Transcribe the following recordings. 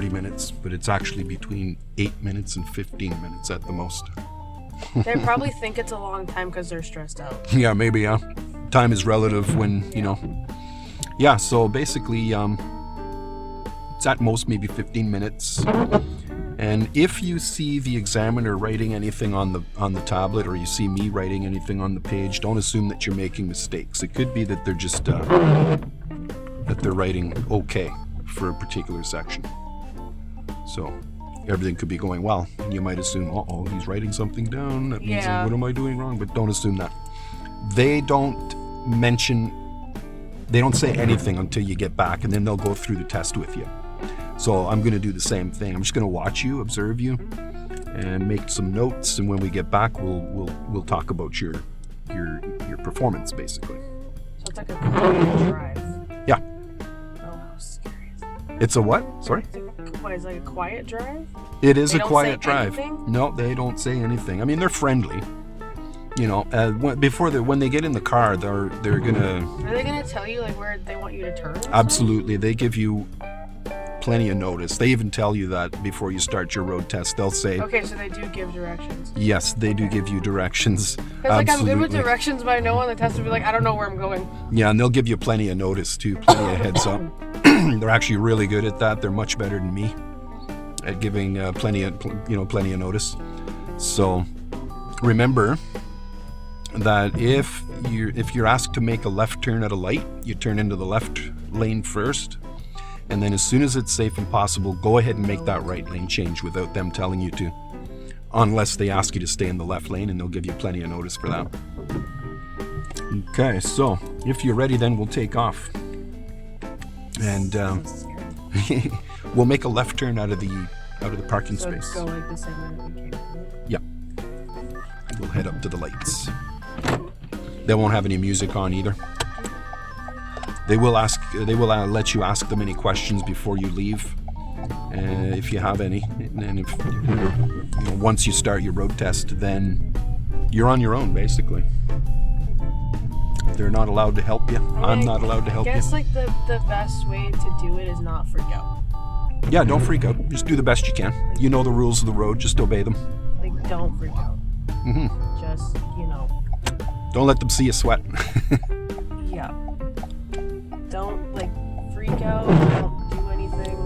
30 minutes, but it's actually between 8 minutes and 15 minutes at the most. They probably think it's a long time because they're stressed out. Yeah, maybe, yeah. Time is relative when, you know. Yeah, so basically, it's at most maybe 15 minutes. And if you see the examiner writing anything on the tablet, or you see me writing anything on the page, don't assume that you're making mistakes. It could be that they're just that they're writing okay for a particular section. So everything could be going well, and you might assume, uh-oh, he's writing something down. That means, what am I doing wrong? But don't assume that. They don't say anything until you get back, and then they'll go through the test with you. So I'm going to do the same thing. I'm just going to watch you, observe you, and make some notes. And when we get back, we'll talk about your performance, basically. So it's like a quiet drive. Yeah. Oh, how scary is that? It's a what? Sorry? It's like a quiet drive? It is They a don't quiet say drive. anything? No, they don't say anything. I mean, they're friendly. You know, when they get in the car, they're gonna. Are they gonna tell you like where they want you to turn? Absolutely, they give you plenty of notice. They even tell you that before you start your road test. They'll say, Okay, so they do give directions. yes, they do give you directions. Because like I'm good with directions, but I know on the test I'll be like, I don't know where I'm going. Yeah, and they'll give you plenty of notice too, plenty of heads up. They're actually really good at that. They're much better than me at giving plenty of notice. So remember that if you're asked to make a left turn at a light, you turn into the left lane first, and then as soon as it's safe and possible, go ahead and make that right lane change without them telling you to, unless they ask you to stay in the left lane, and they'll give you plenty of notice for that. Okay, so if you're ready, then we'll take off, and we'll make a left turn out of the parking space. Go like the same way that we came through. Yeah. We'll head up to the lights. They won't have any music on either. They will let you ask them any questions before you leave, if you have any. And if once you start your road test, then you're on your own, basically. They're not allowed to help you. I'm not allowed to help you. I guess like the best way to do it is not freak out. Yeah, don't freak out. Just do the best you can. You know the rules of the road. Just obey them. Like, don't freak out. Mm-hmm. Just, Don't let them see you sweat. Yeah. Don't, like, freak out. Don't do anything.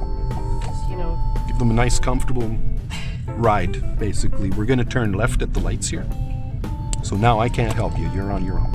Just, Give them a nice, comfortable ride, basically. We're going to turn left at the lights here. So now I can't help you. You're on your own.